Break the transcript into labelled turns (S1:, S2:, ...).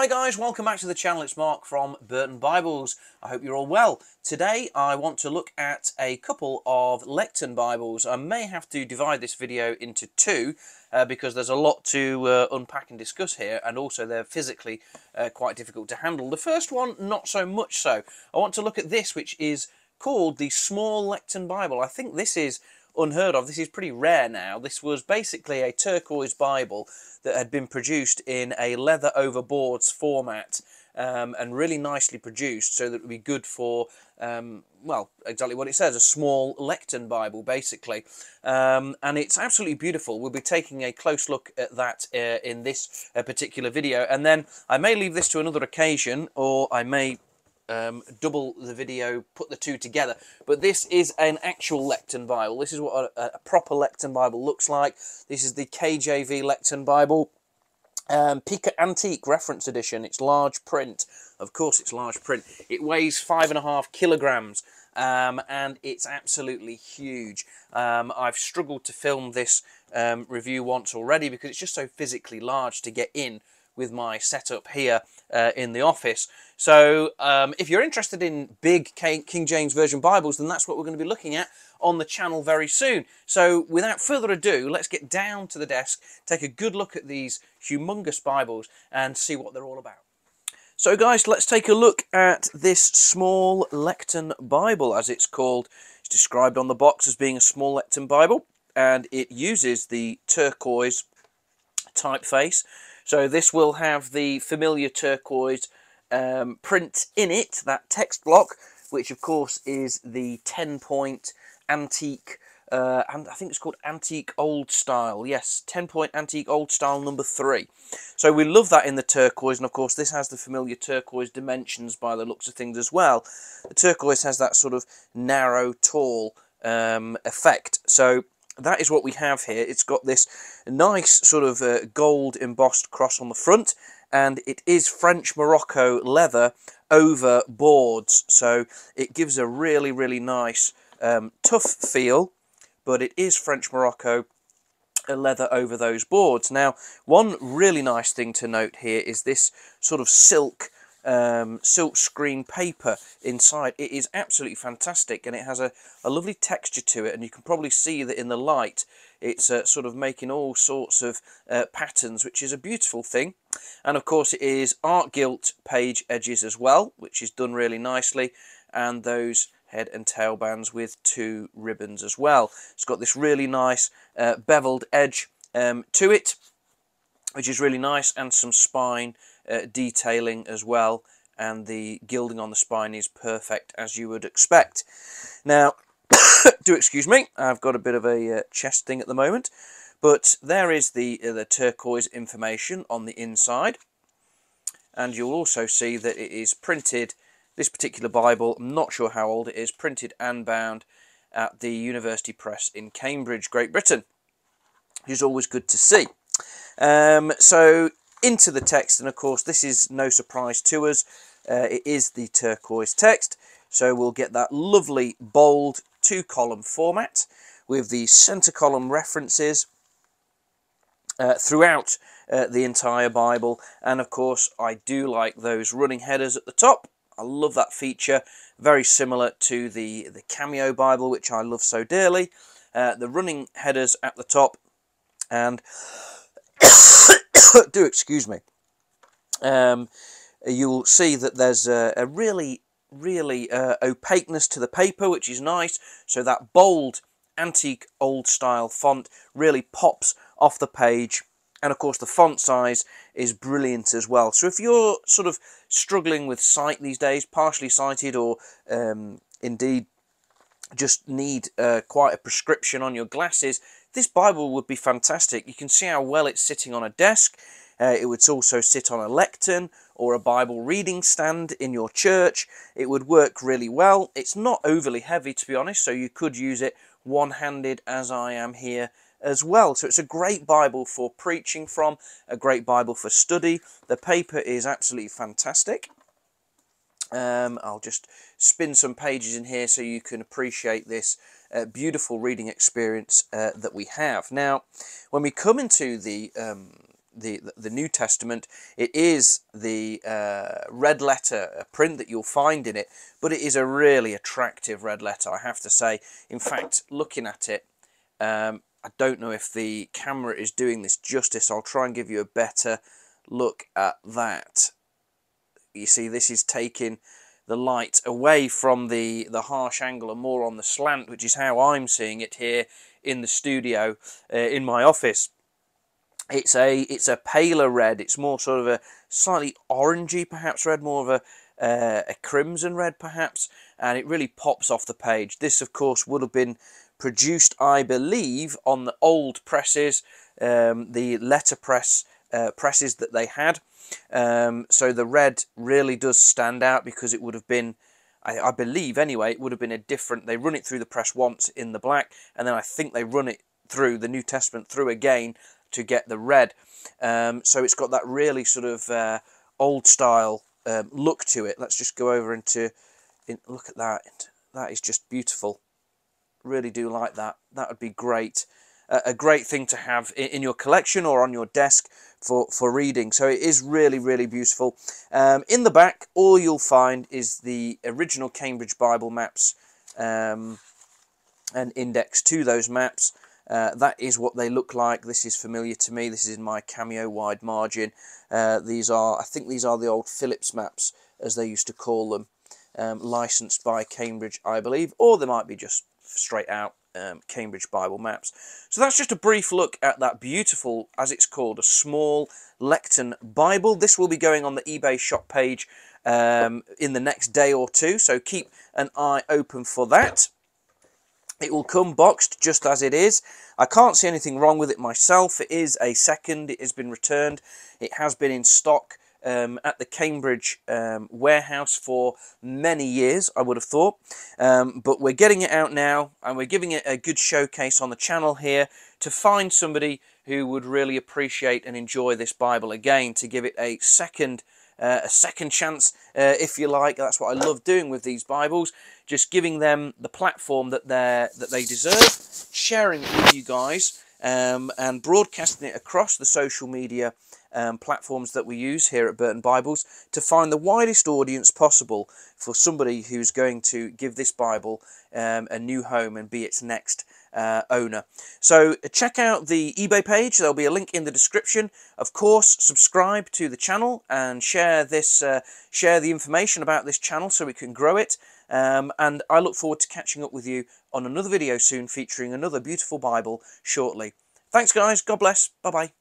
S1: Hi guys, welcome back to the channel. It's Mark from Burton Bibles. I hope you're all well. Today I want to look at a couple of Lectern Bibles. I may have to divide this video into two because there's a lot to unpack and discuss here, and also they're physically quite difficult to handle. The first one, not so much so. I want to look at this, which is called the Small Lectern Bible. I think this is unheard of. This is pretty rare now. This was basically a turquoise Bible that had been produced in a leather over boards format, and really nicely produced so that it would be good for, well, exactly what it says, a small lectern Bible, basically. And it's absolutely beautiful. We'll be taking a close look at that in this particular video, and then I may leave this to another occasion, or I may double the video, put the two together. But this is an actual Lectern Bible. This is what a proper Lectern Bible looks like. This is the KJV Lectern Bible, Pica Antique Reference Edition. It's large print. Of course it's large print. It weighs 5.5 kilograms, and it's absolutely huge. I've struggled to film this review once already because it's just so physically large to get in with my setup here in the office. So if you're interested in big King James Version Bibles, then that's what we're going to be looking at on the channel very soon. So without further ado, let's get down to the desk, take a good look at these humongous Bibles and see what they're all about. So guys, let's take a look at this Small Lectern Bible, as it's called. It's described on the box as being a Small Lectern Bible, and it uses the turquoise typeface. So this will have the familiar turquoise print in it, that text block, which of course is the 10-point antique, and I think it's called Antique Old Style. Yes, 10-point Antique Old Style number 3. So we love that in the turquoise, and of course this has the familiar turquoise dimensions by the looks of things as well. The turquoise has that sort of narrow, tall effect. So that is what we have here. It's got this nice sort of gold embossed cross on the front, and it is French Morocco leather over boards, so it gives a really, really nice tough feel, but it is French Morocco leather over those boards. Now, one really nice thing to note here is this sort of silk screen paper inside. It is absolutely fantastic, and it has a lovely texture to it, and you can probably see that in the light it's sort of making all sorts of patterns, which is a beautiful thing. And of course it is art gilt page edges as well, which is done really nicely, and those head and tail bands with 2 ribbons as well. It's got this really nice beveled edge to it, which is really nice, and some spine detailing as well, and the gilding on the spine is perfect, as you would expect. Now, do excuse me, I've got a bit of a chest thing at the moment, but there is the turquoise information on the inside, and you'll also see that it is printed. This particular Bible, I'm not sure how old it is, printed and bound at the University Press in Cambridge, Great Britain, which is always good to see. So into the text, and of course this is no surprise to us, it is the turquoise text, so we'll get that lovely bold 2-column format with the centre column references throughout the entire Bible, and of course I do like those running headers at the top. I love that feature, very similar to the Cameo Bible, which I love so dearly. The running headers at the top, and do excuse me, you'll see that there's a really opaqueness to the paper, which is nice, so that bold antique old style font really pops off the page. And of course the font size is brilliant as well. So if you're sort of struggling with sight these days, partially sighted, or indeed just need quite a prescription on your glasses, this Bible would be fantastic. You can see how well it's sitting on a desk. It would also sit on a lectern or a Bible reading stand in your church. It would work really well. It's not overly heavy, to be honest, so you could use it one-handed, as I am here as well. So it's a great Bible for preaching from, a great Bible for study. The paper is absolutely fantastic. I'll just spin some pages in here so you can appreciate this beautiful reading experience that we have. Now, when we come into the the New Testament. It is the red letter print that you'll find in it, but it is a really attractive red letter, I have to say. In fact, looking at it, I don't know if the camera is doing this justice. I'll try and give you a better look at that. You see, this is taking the light away from the harsh angle and more on the slant, which is how I'm seeing it here in the studio in my office. It's a paler red. It's more sort of a slightly orangey, perhaps red, more of a crimson red, perhaps, and it really pops off the page. This, of course, would have been produced, I believe, on the old presses, the letterpress presses that they had. So the red really does stand out because it would have been, I believe anyway, it would have been a different, they run it through the press once in the black, and then I think they run it through the New Testament through again to get the red. So it's got that really sort of old style look to it. Let's just go over look at that. That is just beautiful. Really do like that. That would be great. A great thing to have in your collection or on your desk for reading. So it is really, really beautiful. In the back, all you'll find is the original Cambridge Bible maps, and index to those maps. That is what they look like. This is familiar to me. This is in my Cameo wide margin. I think these are the old Phillips maps, as they used to call them, licensed by Cambridge, I believe, or they might be just straight out Cambridge Bible maps. So that's just a brief look at that beautiful, as it's called, a Small Lectern Bible. This will be going on the eBay shop page in the next day or two, so keep an eye open for that. It will come boxed just as it is. I can't see anything wrong with it myself. It is a second. It has been returned. It has been in stock at the Cambridge warehouse for many years, I would have thought. But we're getting it out now, and we're giving it a good showcase on the channel here to find somebody who would really appreciate and enjoy this Bible again, to give it a second chance, if you like. That's what I love doing with these Bibles, just giving them the platform that they deserve, sharing it with you guys, and broadcasting it across the social media platforms that we use here at Burton Bibles to find the widest audience possible for somebody who's going to give this Bible a new home and be its next owner. So check out the eBay page. There'll be a link in the description. Of course, subscribe to the channel and share the information about this channel so we can grow it. And I look forward to catching up with you on another video soon, featuring another beautiful Bible shortly. Thanks guys, God bless, bye bye.